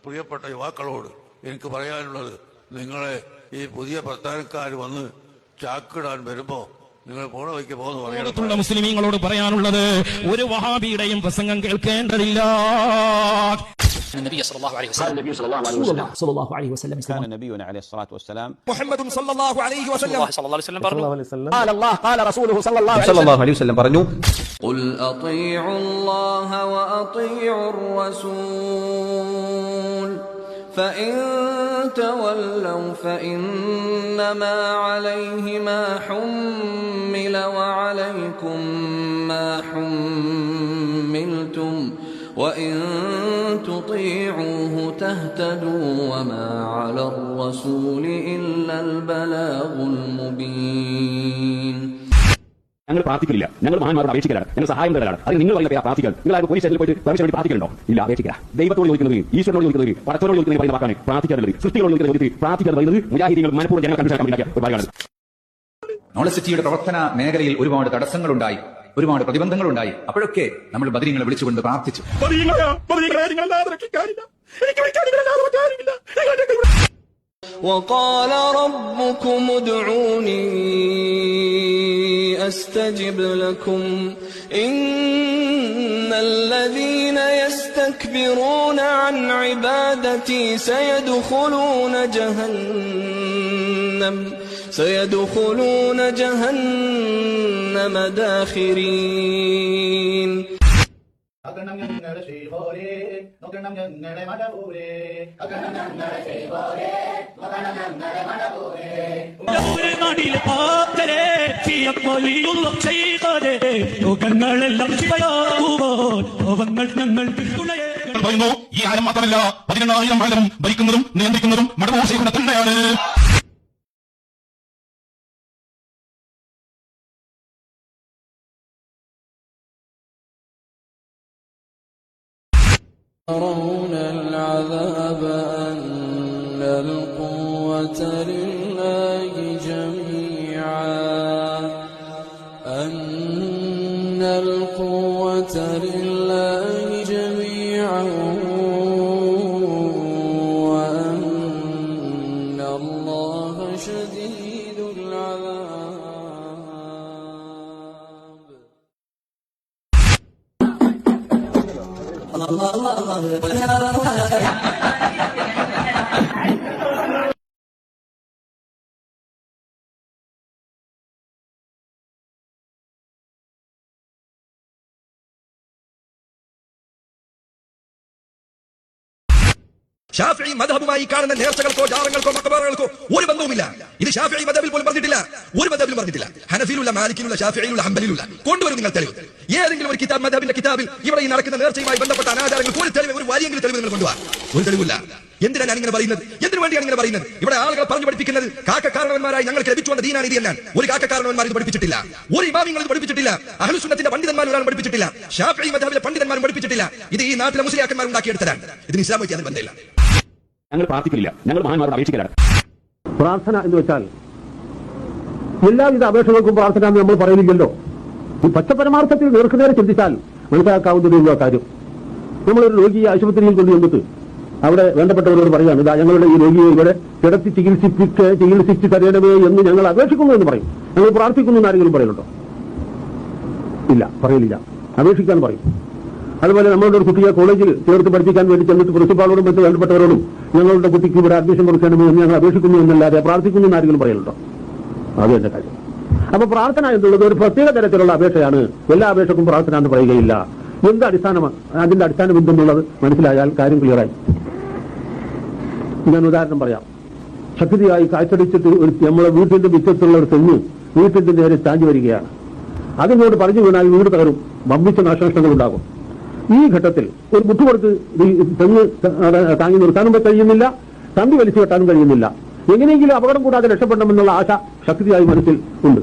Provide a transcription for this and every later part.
പ്രിയപ്പെട്ട യുവാക്കളോട് എനിക്ക് പറയാനുള്ളത്, നിങ്ങളെ ഈ പുതിയ പ്രസ്ഥാനക്കാർ വന്ന് ചാക്കിടാൻ വരുമ്പോ നിങ്ങൾ പോണ വയ്ക്ക് പോകുന്നു പറയാനുള്ള മുസ്ലിമീങ്ങളോട് പറയാനുള്ളത്, ഒരു വഹാബിയുടെയും പ്രസംഗം കേൾക്കേണ്ടതില്ല. النبي صلى الله عليه وسلم كان نبينا عليه الصلاة والسلام محمد صلى الله عليه وسلم قال الله قال رسوله صلى الله عليه وسلم പറഞ്ഞു قل أطيعوا الله وأطيعوا الرسول فإن تولوا فإنما عليه ما حمل وعليكم ما حملتم وإن تطيعوه تهتدوا وما على الرسول إلا البلاغ المبين. ഞങ്ങൾ പ്രാർത്ഥിക്കില്ല, ഞങ്ങൾ മഹാന്മാരോട് അപേക്ഷിക്കലാണ്, ഞങ്ങൾ സഹായം തരാണ്. അത് നിങ്ങൾ പറയുന്ന പ്രാർത്ഥിക്കാൻ നിങ്ങൾ പോലീസ് സ്റ്റേഷനിൽ പോയിട്ട് പെർമിഷൻ വേണ്ടി പ്രാർത്ഥിക്കലുണ്ടോ? ഇല്ല, അപേക്ഷിക്കില്ല. ദൈവത്തോട് ചോദിക്കുന്നത്, ഈശ്വരനോട് ചോദിക്കുന്നത്, പടച്ചോട് ചോദിക്കുന്നത് പറയുന്ന വാക്കാണ് പ്രാർത്ഥിക്കാറുള്ളത്. സൃഷ്ടികളോട് ചോദിക്കുന്നത് പ്രാർത്ഥിക്കാൻ പറയുന്നത് മുജാഹിദീങ്ങൾ മനഃപൂർവ്വം ജനങ്ങൾ കണ്ടുപിടിക്കാൻ ഒരു കാര്യമാണ്. നോളജ് സിറ്റിയുടെ പ്രവർത്തന മേഖലയിൽ ഒരുപാട് തടസ്സങ്ങളുണ്ടായി, ഒരുപാട് പ്രതിബന്ധങ്ങളുണ്ടായി. അപ്പോഴൊക്കെ നമ്മൾ ബദരീങ്ങളെ വിളിച്ചുകൊണ്ട് പ്രാർത്ഥിച്ചു. وقال ربكم ادعوني أستجب لكم إن الذين يستكبرون عن عبادتي سيدخلون جهنم داخرين. ഈ ആലം മാത്രമല്ല, 18,000 ആലം ഭരിക്കുന്നതും നിയന്ത്രിക്കുന്നതും മടവൂർ ശൈഖുന തന്നെയാണ്. يرون العذاب أن القوة لله جميعا أن القوة لله جميعا وأن الله شديد العذاب. الله الله الله ഷാഫിഈ മദ്ഹബുമായി കാണുന്ന നേർച്ചകൾക്കോ ജാറങ്ങൾക്കോ മഖബറകൾക്കോ ഒരു ബന്ധവുമില്ല. ഇത് ഷാഫിഈ മദ്ഹബിൽ പോലും പറഞ്ഞിട്ടില്ല, ഒരു മദ്ഹബിലും പറഞ്ഞിട്ടില്ല. ഹനഫിയിലുള്ള, മാലിക്കിലുള്ള, ഷാഫിഈലുള്ള, ഹംബലിലുള്ള. കൊണ്ടുവരും നിങ്ങൾ തെളിവ്. ഏതെങ്കിലും ഒരു കിതാബ്, മദ്ഹബിന്റെ കിതാബിൽ ഇവിടെ ഈ നടക്കുന്ന നേർച്ചയുമായി ബന്ധപ്പെട്ട അനാചാരങ്ങൾക്ക് ഒരു തെളിവ്, ഒരു വലിയെങ്കിലും തെളിവ് നിങ്ങൾ കൊണ്ടുപോകാൻ ഒരു തെളിവില്ല. എന്തിനാണ് ഞാൻ ഇങ്ങനെ പറയുന്നത്? എന്തിനു വേണ്ടിയാണ് ഇങ്ങനെ പറയുന്നത്? ഇവിടെ ആളുകൾ പറഞ്ഞു പഠിപ്പിക്കുന്നത് കാക്കക്കാരണവന്മാരായി ഞങ്ങൾക്ക് ലഭിച്ചു വന്ന ദീനാണ് ഇത് എന്നാണ്. ഒരു കാക്കക്കാരണവന്മാർ ഇത് പഠിപ്പിച്ചിട്ടില്ല, ഒരു ഇമാമിങ്ങൾ ഇത് പഠിപ്പിച്ചിട്ടില്ല, അഹ്ലുസ് സുന്നത്തിന്റെ പണ്ഡിതന്മാർ ഒരാളും പഠിപ്പിച്ചിട്ടില്ല, ഷാഫിഈ മദ്ഹബിലെ പണ്ഡിതന്മാരും പഠിപ്പിച്ചിട്ടില്ല. ഇത് ഈ നാട്ടിലെ മുസ്ലിയാക്കന്മാർ ഉണ്ടാക്കിയെടുത്തതാണ്. ഇതിന് ഇസ്ലാമുമായി അതിന് ബന്ധമില്ല. ഞങ്ങൾ പ്രാർത്ഥിക്കില്ല, ഞങ്ങൾ മഹാന്മാരോട് അപേക്ഷിക്കലാണ്. പ്രാർത്ഥന എന്ന് വെച്ചാൽ എല്ലാവിധ അപേക്ഷകൾക്കും പ്രാർത്ഥന എന്ന് നമ്മൾ പറയുന്നില്ലല്ലോ. ഈ പച്ചപരമാർത്ഥത്തിൽ നേർക്കുനേരെ ചിന്തിച്ചാൽ മനസ്സിലാക്കാവുന്നതിനുള്ള കാര്യം. നമ്മളൊരു രോഗിയെ ആശുപത്രിയിൽ കൊണ്ടുവന്നിട്ട് അവിടെ വേണ്ടപ്പെട്ടവരോട് പറയാണ്, ഇതാ ഞങ്ങളുടെ ഈ രോഗിയെ ഇവിടെ കിടത്തി ചികിത്സിച്ച് തരണമേ എന്ന് ഞങ്ങൾ അപേക്ഷിക്കുന്നു എന്ന് പറയും. ഞങ്ങൾ പ്രാർത്ഥിക്കുന്നു എന്ന് ആരെങ്കിലും പറയുന്നുണ്ടോ? ഇല്ല, പറയില്ല. അപേക്ഷിക്കാൻ പറയും. അതുപോലെ നമ്മളുടെ ഒരു കുട്ടിയെ കോളേജിൽ ചേർത്ത് പഠിപ്പിക്കാൻ വേണ്ടി ചെന്നിട്ട് പ്രിൻസിപ്പാളോടും മറ്റ് വേണ്ടപ്പെട്ടവരോടും ഞങ്ങളുടെ കുട്ടിക്ക് ഇവിടെ അഡ്മിഷൻ കൊടുക്കണമേ എന്ന് ഞങ്ങൾ അപേക്ഷിക്കുന്നു എന്നല്ലാതെ പ്രാർത്ഥിക്കുന്നു എന്ന് ആരെങ്കിലും പറയുന്നുണ്ടോ? അത് എന്റെ കാര്യം. അപ്പൊ പ്രാർത്ഥന എന്നുള്ളത് ഒരു പ്രത്യേക തരത്തിലുള്ള അപേക്ഷയാണ്. എല്ലാ അപേക്ഷക്കും പ്രാർത്ഥന എന്ന് പറയുകയില്ല. എന്ത് അടിസ്ഥാനമാണ് അതിന്റെ അടിസ്ഥാനം എന്തെന്നുള്ളത് മനസ്സിലായാൽ കാര്യം ക്ലിയറായി. ഞാൻ ഉദാഹരണം പറയാം. ശക്തിയായി കാറ്റടിച്ചിട്ട് നമ്മളെ വീട്ടിന്റെ മുറ്റത്തുള്ള ഒരു തെങ്ങ് വീട്ടിന്റെ നേരെ ചാഞ്ഞു വരികയാണ്. അതിനോട് പറഞ്ഞു വീണാൽ വീട് തകരും, വമ്പിച്ച നാശനഷ്ടങ്ങൾ ഉണ്ടാകും. ഈ ഘട്ടത്തിൽ ഒരു മുട്ടുകൊടുത്ത് തെങ്ങ് താങ്ങി നിർത്താനും കഴിയുന്നില്ല, തമ്പി വലിച്ചു കെട്ടാനും കഴിയുന്നില്ല. എങ്ങനെയെങ്കിലും അപകടം കൂടാതെ രക്ഷപ്പെടണമെന്നുള്ള ആശ ശക്തിയായി മനസ്സിൽ ഉണ്ട്.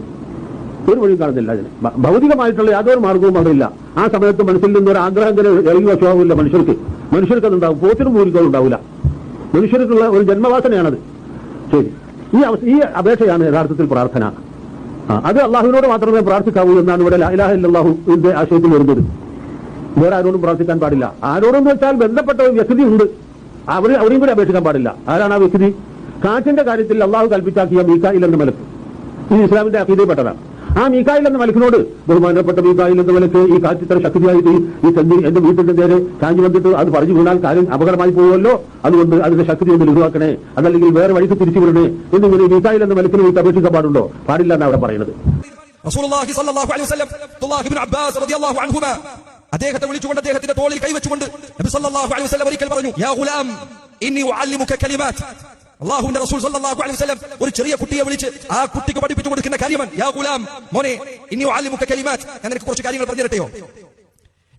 ഒരു വഴിയും കാണുന്നില്ല. അതിന് ഭൗതികമായിട്ടുള്ള യാതൊരു മാർഗവും അവിടെയില്ല. ആ സമയത്ത് മനസ്സിൽ നിന്നൊരു ആഗ്രഹം ഇറങ്ങി വശമാവില്ല. മനുഷ്യർക്ക് അതുണ്ടാവും, പോത്തിനും മൂലികളും ഉണ്ടാവില്ല. മനുഷ്യർക്കുള്ള ഒരു ജന്മവാസനയാണത്. ശരി, ഈ അപേക്ഷയാണ് യഥാർത്ഥത്തിൽ പ്രാർത്ഥന. അത് അള്ളാഹുവിനോട് മാത്രമേ പ്രാർത്ഥിക്കാവൂ എന്നാണ് ഇവിടെ ലാ ഇലാഹ ഇല്ലല്ലാഹുവിന്റെ ആശയത്തിൽ വരുന്നത്. വേറെ ആരോടും പ്രാർത്ഥിക്കാൻ പാടില്ല. ആരോടെന്ന് വെച്ചാൽ ബന്ധപ്പെട്ട ഒരു വ്യക്തി ഉണ്ട്, അവരെയും കൂടി അപേക്ഷിക്കാൻ പാടില്ല. ആരാണ് ആ വ്യക്തി? കാറ്റിന്റെ കാര്യത്തിൽ അള്ളാഹു കൽപ്പിച്ചാക്കിയ മീകായിൽ എന്ന മലക്ക് ഈ ഇസ്ലാമിന്റെ അഖീദയിൽപ്പെട്ടതാണ്. ആ മീകായിൽ എന്ന മലക്കിനോട് ബഹുമാനപ്പെട്ട മീകായിൽ എന്ന മലക്ക് ഈ കാറ്റ് ഇത്ര ശക്തിയായിട്ട് ഈ തെന്നി എന്റെ വീട്ടിന്റെ നേരെ ചാഞ്ഞു വന്നിട്ട് അത് പറഞ്ഞു വീണാൽ കാര്യം അപകടമായി പോകുമല്ലോ, അതുകൊണ്ട് അതിന്റെ ശക്തി ഒന്ന് ലഘുവാക്കണേ, അതല്ലെങ്കിൽ വേറെ വഴിക്ക് തിരിച്ചു വിടണേ എന്നിങ്ങനെ മീകായിൽ എന്ന മലക്കിന് വീട്ട് അപേക്ഷിക്കാൻ പാടുണ്ടോ? പാടില്ല എന്നാണ് അവിടെ പറയുന്നത്. റസൂലുള്ളാഹി സ്വല്ലല്ലാഹു അലൈഹി വസല്ലം അബ്ദുല്ലാഹ് ഇബ്നു അബ്ബാസ് റളിയല്ലാഹു അൻഹുമാ അദ്ദേഹത്തെ വിളിച്ചുകൊണ്ട് അദ്ദേഹത്തിന്റെ തോളിൽ കൈവച്ചുകൊണ്ട് നബി സല്ലല്ലാഹു അലൈഹി വസല്ലം ഒരിക്കൽ പറഞ്ഞു, യാ ഗുലാം ഇന്നി ഉഅല്ലിമുക കലിമാത്ത്. അല്ലാഹുവിന്റെ റസൂൽ സല്ലല്ലാഹു അലൈഹി വസല്ലം ഒരു ചെറിയ കുട്ടിയെ വിളിച്ച് ആ കുട്ടിക്ക് പഠിപ്പിച്ചു കൊടുക്കുന്ന കാര്യമാണ്, യാ ഗുലാം, മോനെ, ഇന്നി ഉഅല്ലിമുക കലിമാത്ത്, ഞാൻ നിനക്ക് കുറച്ച് കാര്യങ്ങൾ പറഞ്ഞു തരട്ടെയോ?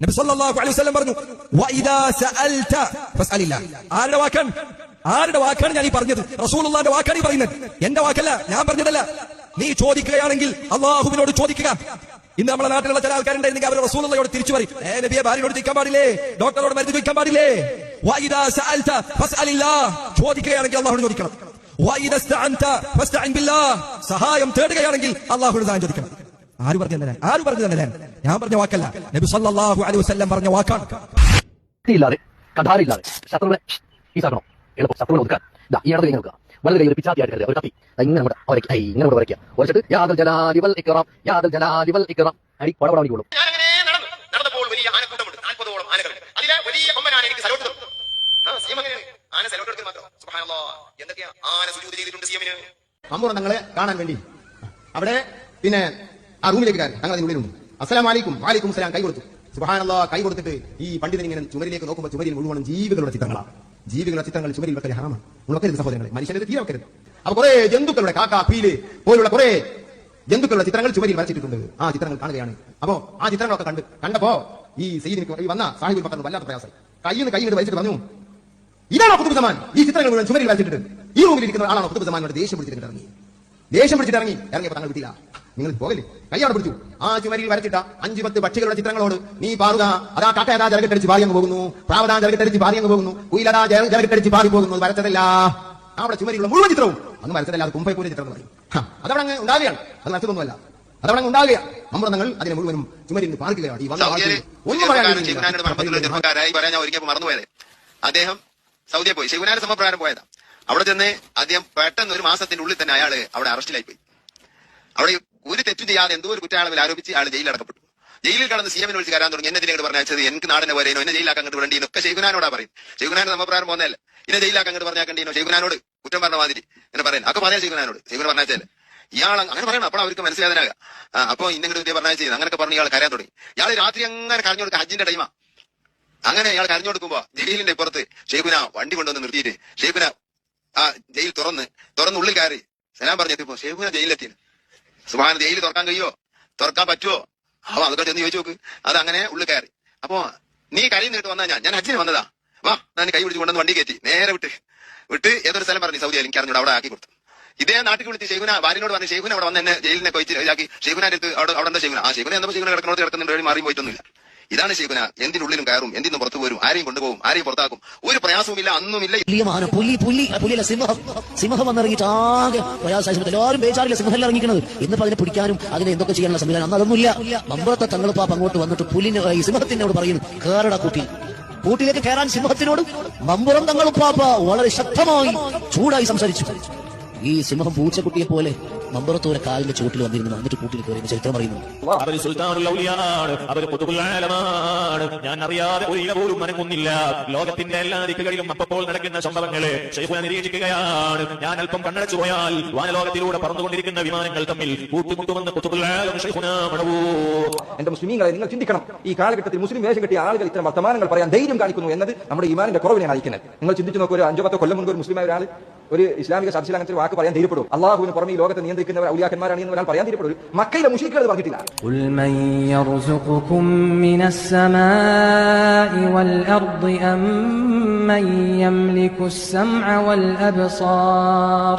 നബി സല്ലല്ലാഹു അലൈഹി വസല്ലം പറഞ്ഞു, വഇദാ സഅൽത ഫസ്അലില്ലാഹ്. ആരുടെ വാക്കാണ് ഞാൻ ഈ പറഞ്ഞത്? റസൂലുള്ളാഹിന്റെ വാക്കാണ് ഈ പറയുന്നത്, എന്റെ വാക്കല്ല, ഞാൻ പറഞ്ഞതല്ല. നീ ചോദിക്കുകയാണെങ്കിൽ അള്ളാഹുവിനോട് ചോദിക്കുക. ഇന്ന് നമ്മുടെ നാട്ടിലുള്ള ചില ആൾക്കാരുണ്ടെങ്കിൽ അവർ റസൂലുള്ളാഹിയോട് തിരിച്ചു പറയും, നബിയെ ഭാര്യയോട് ചോദിക്കാൻ പാടില്ലേ, ഡോക്ടറോട് മരുന്ന് ചോദിക്കാൻ പാടില്ലേ. വഇദാ സഅൽത ഫസ്അലില്ലാഹ്, ചോദിക്കുകയാണെങ്കിൽ അള്ളാഹുവിനോട് ചോദിക്കണം. വഇദാ ഇസ്തഅൻത ഫസ്തഇൻ ബില്ലാഹ്, സഹായം തേടുകയാണെങ്കിൽ അള്ളാഹുവിനോട് സഹായം ചോദിക്കണം. ആര് പറഞ്ഞു തന്നെ? ഞാൻ പറഞ്ഞ വാക്കല്ല, നബി സല്ലല്ലാഹു അലൈഹി വസല്ലം പറഞ്ഞ വാക്കാണ്. കഠാരില്ലാതെ ശത്രുവിനെ ഈസാക്കണം, എളുപ്പം ശത്രുവിനെ ഒതുക്കാൻ. ഈ ഇടത്തിൽ ഇങ്ങനെ വളരെ ഒരു പിച്ചാത്തിയായിട്ട് ഒരു കത്തി ഇങ്ങനെ ഇങ്ങനെ വരയ്ക്കുക, ഉറച്ചിട്ട് യാദൽ ജലാലി വൽ ഇക്റാം, യാദൽ ജലാലി വൽ ഇക്റാം അടി പടപടാണിക്കോളും. നടന്നപ്പോൾ വലിയ ആനക്കൂട്ടമുണ്ട്, 40ഓളം ആനകൾ. അതിലെ വലിയ കൊമ്പനാണ് എനിക്ക് സലോട്ട് തന്നു. ആന സലോട്ട് എടുക്കുന്നത് മാത്രം. സുബ്ഹാനല്ലാഹ്, എന്തൊക്കെയാ ആന സുജൂദ് ചെയ്തിട്ടുണ്ട് സിയമിന്. അമ്പൂർ തങ്ങളെ കാണാൻ വേണ്ടി അവിടെ പിന്നെ ആ റൂമിലേക്ക് കയറി. ഞങ്ങൾ അതിനുള്ളിലുണ്ട്. അസ്സലാമു അലൈക്കും. വഅലൈക്കും സലാം. കൈ കൊടുത്തു. സുബ്ഹാനല്ലാഹ്, കൈ കൊടുത്തിട്ട് ഈ പണ്ഡിതൻ ഇങ്ങനെ ചുമരിലേക്ക് നോക്കുമ്പോൾ ചുമരിൽ മുഴുവൻ ജീവികളുടെ ചിത്രങ്ങളാണ്. ജീവികളുടെ ചിത്രങ്ങൾ ചുമരിൽ വെക്കൽ ഹറാമാണ്. ഉണക്കരുത് സഹോദരങ്ങളെ, മനുഷ്യരെ തീരെ വെക്കരുത്. അപ്പൊ കുറെ ജന്തുക്കളുടെ കാക്ക, പീല് പോലുള്ള കുറെ ജന്തുക്കളുടെ ചിത്രങ്ങൾ ചുമരിൽ വരച്ചിട്ടുണ്ട്. ആ ചിത്രങ്ങൾ കാണുകയാണ്. അപ്പോ ആ ചിത്രങ്ങളൊക്കെ കണ്ടപ്പോ ഈ സയ്യിദിന് വന്ന സാഹിബുൽ ബക്കറിന് വല്ലാത്ത പ്രയാസം. കൈയ്യിൽ വലിച്ചിട്ട് പറഞ്ഞു, ഇതാണോ ഖുതുബ് സമാൻ? ഈ ചിത്രങ്ങൾ മുഴുവൻ ചുമരിൽ വരച്ചിട്ടുണ്ട്. ഈ റൂമിൽ ഇരിക്കുന്ന ആളാണോ ഖുതുബ് സമാൻ? ദേഷ്യം പിടിച്ചിട്ട് ഇറങ്ങിയപ്പോ തങ്ങൾ വിട്ടില്ല. നിങ്ങൾ പോകല്ലേ, കൈയാണ് പിടിച്ചു. ആ ചുമരിൽ വരച്ചിട്ട 5-10 പക്ഷികളുടെ ചിത്രങ്ങളോട് നീ പാറുക, അതാ കാക്കയതാ ജലകെട്ടടിച്ച് പാറിയങ്ങ് പോകുന്നു, പ്രാവതാ ജലകെട്ടടിച്ച് പാറിയങ്ങ് പോകുന്നു, കുയിലതാ ജലകെട്ടടിച്ച് പാറി പോകുന്നു. വരച്ചതല്ല. അവിടെ ചുമരിലുള്ള മുഴുവൻ ചിത്രവും അന്ന് വരച്ചതല്ല, അത് കുമ്പൈക്കൂരിന്റെ ചിത്രം പറയും. അതവിടെ അങ്ങ് ഉണ്ടാകുകയാണ്, അത് വരച്ചതൊന്നുമല്ല, അതവിടെ അങ്ങ് ഉണ്ടാകുകയാണ്. നമ്മൾ തങ്ങൾ അതിനെ മുഴുവനും ചുമരിൽ നിന്ന് പാർക്കുകയാണ്. ഈ ചെറുപ്പക്കാരായി പറയാൻ ഞാൻ ഒരിക്കൽ മറന്നുപോയത്. അദ്ദേഹം സൗദിയെ പോയി, ശൈഖുനാന്റെ സമപ്രകാരം പോയതാ. അവിടെ ചെന്ന് അദ്ദേഹം പെട്ടെന്ന് ഒരു മാസത്തിന്റെ ഉള്ളിൽ തന്നെ അയാള് അവിടെ അറസ്റ്റിലായി പോയി. അവിടെ ഒരു തെറ്റും ചെയ്യാതെ എന്തോ ഒരു കുറ്റവാളിൽ ആരോപിച്ച് അയാൾ ജയിലിൽ അടക്കപ്പെട്ടു. ജയിലിൽ കടന്ന് സിഎമ്മിനെ വിളിച്ച് കയറാൻ തുടങ്ങി. എന്നെ ഇതിനെ പറഞ്ഞത് എനിക്ക് നാടിനെ പോരേനോ, എന്നെ ജയിലാക്കാൻ കണ്ടു വേണ്ടി എന്നൊക്കെ ശൈഖുനാനോടാ പറയും. ശൈഖുനാന്റെ സമപ്രകാരം പോകുന്നതല്ല, എന്നെ ജയിലാക്കാൻ കണ്ടു പറഞ്ഞാൽ കണ്ടീനോ, ശൈഖുനാനോട് കുറ്റം പറഞ്ഞ മാതിരി എന്നെ പറയുന്നത് ഒക്കെ പറയാം. ശൈഖുനാനോട് ശൈഖുന പറഞ്ഞാൽ ഇയാൾ അങ്ങനെ പറയണം. അപ്പോൾ അവർക്ക് മനസ്സിലാകാനാകുക. അപ്പൊ ഇന്നെങ്കിലും പറഞ്ഞാൽ ചെയ്യുന്നത് അങ്ങനെയൊക്കെ പറഞ്ഞ് ഇയാൾ കരയാൻ തുടങ്ങി. ഇയാൾ രാത്രി അങ്ങനെ കരഞ്ഞു കൊടുക്കുക, ഹജ്ജിന്റെ ടൈമാ. അങ്ങനെ ഇയാൾ കരഞ്ഞു കൊടുക്കുമ്പോ ജയിലിന്റെ പുറത്ത് ഷെയ്ഖുന വണ്ടി കൊണ്ടുവന്ന് നിർത്തിയിട്ട് ഷെയ്ഖുന ആ ജയിൽ തുറന്ന് ഉള്ളിൽ കയറി സലാം പറഞ്ഞെത്തിയപ്പോ ഷെയ്ഖുന ജയിലിലെത്തി. സുബ്ഹാന, ജയിൽ തുറക്കാൻ കഴിയോ, തുറക്കാൻ പറ്റുമോ? അപ്പൊ അതൊക്കെ ചെന്ന് ചോദിച്ചു നോക്ക്. അത് അങ്ങനെ ഉള്ളിൽ കയറി. അപ്പൊ നീ കരയിൽ നിന്നിട്ട് വന്നാ ഞാൻ ഹജ്ജിന് വന്നതാ, വാ, ഞാൻ കൈ പിടിച്ച് കൊണ്ടുവന്ന് വണ്ടി കയറ്റി നേരെ വിട്ട് ഏതൊരു സ്ഥലം പറഞ്ഞു സൗദി, എനിക്ക് അറിഞ്ഞൂടെ, അവിടെ ആക്കി കൊടുത്തു. ഇതേ നാട്ടിൽ വിളിച്ച് ഷെയ്ഖുന ഭാര്യനോട് പറഞ്ഞു, ഷെയ്ഖുന അവിടെ വന്ന് എന്നെ ജയിലിനെ കൊയിച്ചാക്കി. ഷെയ്ഖുനാന്റെ അടുത്ത് അവിടെ എന്താ ഷെയ്ഖുന? ആ ഷെയ്ഖുന എന്തോ ഷെയ്ഖുന കിടക്കുന്നുണ്ട്, മാറി പോയിട്ടൊന്നുമില്ല. ഇതാണ് ശൈഖുന. എന്തിനുള്ളിലും കയറും, എന്തിനും പുറത്തു പോരും, ആരെയും കൊണ്ടുപോകും, ആരെയും പുറത്താക്കും, ഒരു പ്രയാസവുമില്ല, അന്നുമില്ല. സിംഹം വന്നിറങ്ങിയിട്ട് ആകെ പ്രയാസം, എല്ലാവരും ബേജാറില്ല, സിംഹം ഇറങ്ങിക്കുന്നത്. ഇന്നിപ്പോ അതിനെ പിടിക്കാനും അതിനെ എന്തൊക്കെ ചെയ്യാനുള്ള സംവിധാനം അന്ന് അതൊന്നുമില്ല. മമ്പറത്തെ തങ്ങളിപ്പാപ്പ് അങ്ങോട്ട് വന്നിട്ട് ഈ സിംഹത്തിനോട് പറയുന്നു, കേറട കൂട്ടിലേക്ക് കയറാൻ സിംഹത്തിനോട് മമ്പുറം തങ്ങളുപ്പാപ്പ വളരെ ശക്തമായി ചൂടായി സംസാരിച്ചു. ഈ സിംഹം പൂച്ചക്കുട്ടിയെ പോലെ മമ്പറത്തോരെ കാലിന്റെ ചുവട്ടിൽ വന്നിരുന്നു, എന്നിട്ട് കൂട്ടിൽ കയറിയ ചരിത്രം പറയുന്നു. അവർ സുൽത്താനുൽ ഔലിയാണ്, അവർ ഖുതുബുൽ ആലമാണ്. ഞാൻ അറിയാതെ ഒരു ഇല പോലും അനങ്ങുന്നില്ല. ലോകത്തിന്റെ എല്ലാ ദിക്കുകളിലും അപ്പോൾ നടക്കുന്ന സംഭവങ്ങളെ ശൈഖുന നിരീക്ഷിക്കുകയാണ്. ഞാൻ അല്പം കണ്ണടച്ചു പോയാൽ വാനലോകത്തിലൂടെ പറന്നുകൊണ്ടിരിക്കുന്ന വിമാനങ്ങൾ തമ്മിൽ കൂട്ടിമുട്ടുമെന്ന് ഖുതുബുൽ ആലം ശൈഖുന മണവൂ. എന്റെ മുസ്ലിമീങ്ങളെ, നിങ്ങൾ ചിന്തിക്കണം, ഈ കാലഘട്ടത്തിൽ മുസ്ലിം വേഷം കെട്ടിയ ആളുകൾ ഇത്തരം വർത്തമാനങ്ങൾ പറയാൻ ധൈര്യം കാണിക്കുന്നു എന്നത് നമ്മുടെ ഈമാനിന്റെ കുറവിനെ നയിക്കുന്നത്. നിങ്ങൾ ചിന്തിച്ചു നോക്കൂ, ഒരു 5-10 കൊല്ലം മുൻപ് ഒരു മുസ്ലിമായ ഒരാൾ ഒരു ഇസ്ലാമിക ചർച്ചയിൽ അങ്ങനത്തെ വാക്ക് പറയാൻ ധൈര്യപ്പെടും. അള്ളാഹുവിന് പുറമെ ഈ ലോകത്തെ നിയന്ത്രിക്കുന്നവർ ഔലിയാക്കന്മാരാണ് എന്ന് ഒരാൾ പറയാൻ ധൈര്യപ്പെടും. മക്കയിലെ മുശ്രിക്കുകൾ അത് പറഞ്ഞിട്ടില്ല. ഖുൽ മൻ യർസുഖുകും മിനസ് സമാഇ വൽ അർദി അമ്മൻ യംലികുസ് സമഅ വൽ അബ്സാർ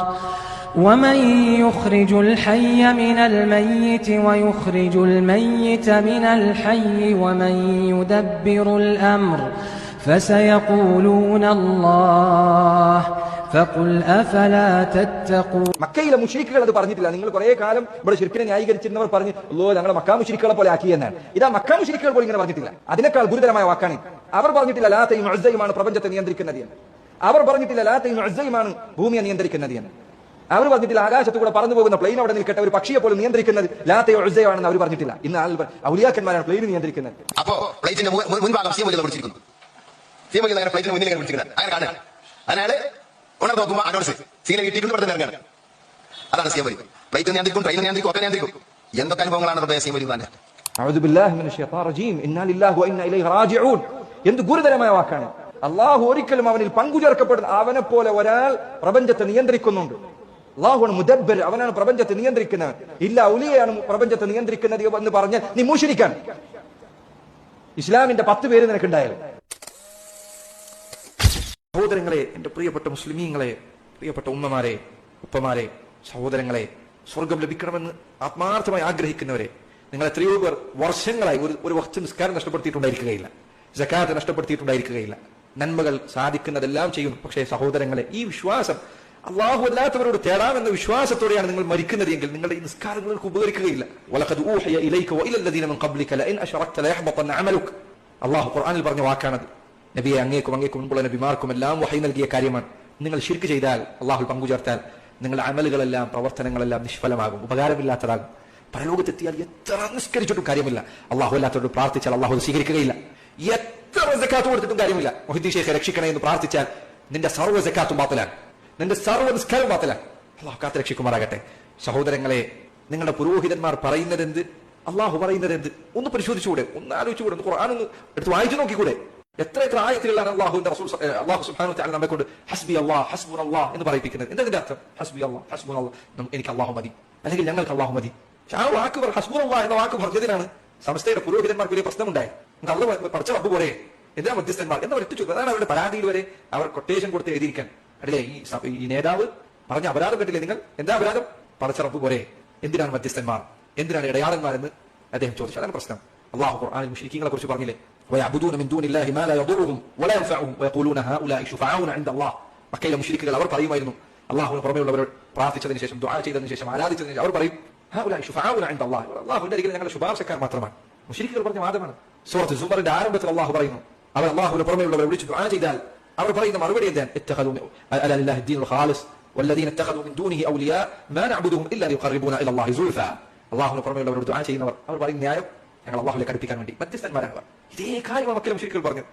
ومن يخرج الحي من الميت ويخرج الميت من الحي ومن يدبر الأمر فسيقولون الله فقل أفلا تتقون. മക്കയിലെ മുശ്രിക്കുകൾ അത് പറഞ്ഞിട്ടില്ല. നിങ്ങൾ കുറെ കാലം ഇവിടെ ശിർക്കിനെ ന്യായീകരിച്ചിരുന്നവർ പറഞ്ഞു, അല്ലോ ഞങ്ങളെ മക്കാ മുശ്രിക്കുകളെ പോലെ ആക്കിയെന്നാണ്. ഇതാ മക്കാ മുശ്രിക്കുകൾ പോലും ഇങ്ങനെ പറഞ്ഞിട്ടില്ല. അതിനേക്കാൾ ഗുരുതരമായ വാക്കാണ്. അവർ പറഞ്ഞിട്ടില്ല ലാത്തയും ഉസ്സയുമാണ് പ്രപഞ്ചത്തെ നിയന്ത്രിക്കുന്നത് എന്ന്. അവർ പറഞ്ഞിട്ടില്ല ലാത്തയും ഉസ്സയുമാണ് ഭൂമിയെ നിയന്ത്രിക്കുന്നത് എന്ന്. അവർ പറഞ്ഞിട്ടില്ല ആകാശത്ത് കൂടെ പറന്നു പോകുന്ന പ്ലെയിൻ അവിടെ നിൽക്കട്ടെ ഒരു പക്ഷിയെ പോലും നിയന്ത്രിക്കുന്നത് ലാത്തയോ ഉസ്സയാണെന്ന് അവർ പറഞ്ഞിട്ടില്ല. ഇന്ന് ആളുകൾ ഔലിയാക്കന്മാരാണ് പ്ലെയിൻ നിയന്ത്രിക്കുന്നത്. അപ്പോ പ്ലേറ്റിന്റെ മുൻഭാഗം സീമൊലി പിടിച്ചിരിക്കുന്നു. സീമൊലി അങ്ങനെ പ്ലേറ്റിന് മുന്നിൽ ഇങ്ങനെ പിടിച്ചിരിക്കുന്നത് അങ്ങനെ കാണാൻ അതിനാൽ ഉണർന്ന് നോക്കുമ്പോൾ അഡോൺസ് സീനെ കിട്ടിയിട്ടുണ്ട് ഇവിടെ ഇറങ്ങാണ്. അതാണ് സീമൊലി. പ്ലേറ്റ് നിയന്ത്രിക്കും, ട്രെയിൻ നിയന്ത്രിക്കും, ഒക്കെ നിയന്ത്രിക്കും. എന്തൊക്കെ അനുഭവങ്ങളാണ് സീമൊലി തന്നെ. അഊദു ബില്ലാഹി മിനശ് ശൈത്താനിർ റജീം. ഇന്നാ ലില്ലാഹി വ ഇന്നാ ഇലൈഹി റാജിഊൻ. എന്ത് ഗുരുതരമായ വാക്കാണ്. അള്ളാഹു ഒരിക്കലും അവനിൽ പങ്കു ചേർക്കപ്പെടുന്ന അവനെ പോലെ ഒരാൾ പ്രപഞ്ചത്തെ നിയന്ത്രിക്കുന്നുണ്ട്. അള്ളാഹുവാണ് മുദബ്ബർ, അവനാണ് പ്രപഞ്ചത്തെ നിയന്ത്രിക്കുന്നവൻ. ഇല്ല ഔലിയയാണ് പ്രപഞ്ചത്തെ നിയന്ത്രിക്കുന്നത് എന്ന് പറഞ്ഞാൽ നീ മുശ്രിക്കാണ്. ഇസ്ലാമിന്റെ 10 പേര് നിനക്കുണ്ടായാലും. സഹോദരങ്ങളെ, എന്റെ പ്രിയപ്പെട്ട മുസ്ലിമീങ്ങളെ, പ്രിയപ്പെട്ട ഉമ്മമാരെ, ഉപ്പമാരെ, സഹോദരങ്ങളെ, സ്വർഗം ലഭിക്കണമെന്ന് ആത്മാർത്ഥമായി ആഗ്രഹിക്കുന്നവരെ, നിങ്ങൾ എത്രയോ പേർ വർഷങ്ങളായി ഒരു വഖ്ത് നിസ്കാരം നഷ്ടപ്പെടുത്തിയിട്ടുണ്ടായിരിക്കുകയില്ല, സകാത്ത് നഷ്ടപ്പെടുത്തിയിട്ടുണ്ടായിരിക്കുകയില്ല, നന്മകൾ സാധിക്കുന്നതെല്ലാം ചെയ്യുന്നു. പക്ഷേ സഹോദരങ്ങളെ, ഈ വിശ്വാസം അള്ളാഹു അല്ലാത്തവരോട് തേടാമെന്ന വിശ്വാസത്തോടെയാണ് നിങ്ങൾ മരിക്കുന്നത് എങ്കിൽ നിങ്ങളുടെ ഈ നിസ്കാരങ്ങൾക്ക് ഉപകരിക്കുകയില്ല. വലഖദ് ഊഹിയ ഇലൈക വഇലൽ ലദീന മിൻ ഖബ്ലിക ലഇൻ അശ്റക്ത ലയഹ്ബതന്ന അമലുക. അള്ളാഹു ഖുർആനിൽ പറഞ്ഞ വാക്കാണത്. നബിയെ, അങ്ങേക്കും മുമ്പുള്ള നബിമാർക്കും എല്ലാം വഹി നൽകിയ കാര്യമാണ്. നിങ്ങൾ ശിർക്ക് ചെയ്താൽ, അള്ളാഹു പങ്കുചേർത്താൽ, നിങ്ങളുടെ അമലുകളെല്ലാം പ്രവർത്തനങ്ങളെല്ലാം നിഷ്ഫലമാകും, ഉപകാരമില്ലാത്തതാകും. പരലോകത്തെത്തിയാൽ എത്ര നിസ്കരിച്ചിട്ടും കാര്യമില്ല. അള്ളാഹു അല്ലാത്തവരോട് പ്രാർത്ഥിച്ചാൽ അള്ളാഹു സ്വീകരിക്കുകയില്ല. എത്ര സക്കാത്ത് കൊടുത്തിട്ടും കാര്യമില്ല. മുഹീദ്ദീൻ ശൈഖ് രക്ഷിക്കണേ എന്ന് പ്രാർത്ഥിച്ചാൽ നിന്റെ സർവ്വ സക്കാത്തും ബാത്തിലാണ്, നിന്റെ സർവ്വ നിസ്കാരവും ബാത്തിലാണ്. അള്ളാഹു കാത്ത് രക്ഷിക്കുമാറാകട്ടെ. സഹോദരങ്ങളെ, നിങ്ങളുടെ പുരോഹിതന്മാർ പറയുന്നത് എന്ത്, അള്ളാഹു പറയുന്നത് എന്ത് ഒന്ന് പരിശോധിച്ചുകൂടെ? ഒന്ന് ആലോചിച്ചുകൂടെ? ഒന്ന് ഖുർആൻ ഒന്ന് എടുത്ത് വായിച്ചു നോക്കിക്കൂടെ? എത്ര ആയത്തുകളിലാണ് അള്ളാഹുവിന്റെ റസൂൽ അള്ളാഹു സുബ്ഹാനഹു വ തആല നമ്മെ കൊണ്ട് ഹസ്ബി അല്ലാഹ് ഹസ്ബുനല്ലാഹ് എന്ന് പറയിപ്പിക്കുന്നത്? എന്തിന്റെ അർത്ഥം? ഹസ്ബി അല്ലാഹ് ഹസ്ബുനല്ലാഹ്, എനിക്ക് അള്ളാഹു മതി, അല്ലെങ്കിൽ ഞങ്ങൾക്ക് അള്ളാഹു മതി. ആ വാക്ക് ഹസ്ബുനല്ലാഹ് എന്ന വാക്ക് പറഞ്ഞതിനാണ് സമസ്തയുടെ പുരോഹിതന്മാർക്ക് വലിയ പ്രശ്നമുണ്ടായി. അള്ള പഠിച്ച റബ്ബ് പോലെ എന്തിനാ മധ്യസ്ഥന്മാർ എന്നവർ എത്തിച്ചു. അതാണ് അവരുടെ പരാതിയിൽ വരെ അവർ കൊട്ടേഷൻ കൊടുത്ത് എഴുതിയിരിക്കാൻ. അല്ലേ, ഈ നേതാവ് പറഞ്ഞ അപരാധം കണ്ടില്ലേ നിങ്ങൾ? എന്താ അപരാധം? പഠിച്ച റബ്ബ് പോലെ എന്തിനാണ് മധ്യസ്ഥന്മാർ, എന്തിനാണ് ഇടയാളന്മാരെന്ന് അദ്ദേഹം ചോദിച്ചു. അതാണ് പ്രശ്നം. അള്ളാഹു ഖുർആനിൽ മുശ്രിക്കീങ്ങളെ കുറിച്ച് പറഞ്ഞില്ലേ, വയഅബുദൂന മിൻ ദൂനില്ലാഹി മാ ലാ യദുറുഹും വലാ യൻഫഉഹും വയഖൂലൂന ഹൗലാഇ ശുഫാഊന ഇൻദ അല്ലാഹ്. മക്കയിലെ മുശ്രിക്കുകൾ അവർ പറയുമായിരുന്നു, അള്ളാഹുവിന് പുറമെയുള്ളവരോട് പ്രാർത്ഥിച്ചതിന് ശേഷം, ദുആ ചെയ്തതിന് ശേഷം, ആരാധിച്ചതിന് ശേഷം അവർ പറയും, ഹൗലാഇ ശുഫാഊന ഇൻദ അല്ലാഹ്, അള്ളാഹുവിന്റെ അരികിൽ ഞങ്ങളുടെ ശുപാർശക്കാർ മാത്രമാണ്. മുശ്രിക്കുകൾ പറഞ്ഞ വാദമാണ്. സൂറത്ത് സുമറിന്റെ ആരംഭത്തിൽ അള്ളാഹു പറയുന്നു, അവർ അള്ളാഹുവിന് പുറമെയുള്ളവരെ വിളിച്ച് ദുആ ചെയ്താൽ അവർ പറയുന്ന മറുപടി എന്താണ്? ഇത്തഖദൂ അലാ ലില്ലാഹി ദീനുൽ ഖാലിസ് വല്ലദീന ഇത്തഖദൂ മിൻ ദൂനിഹി ഔലിയാ മാ നഅബുദുഹും ഇല്ലാ ലിയുഖർരിബൂന ഇലാ അല്ലാഹി സുൽഫാ. അള്ളാഹുവിന് പുറമെയുള്ളവരോട് ദുആ ചെയ്യുന്നവർ അവർ പറയുന്ന ന്യായം ഞങ്ങൾ അള്ളാഹുവിലേക്ക് അടുപ്പിക്കാൻ വേണ്ടി മധ്യസ്ഥന്മാരാണ്. ഇതേ കാര്യമാണ് മക്കയിലെ മുശ്രിക്കുകൾ പറഞ്ഞത്.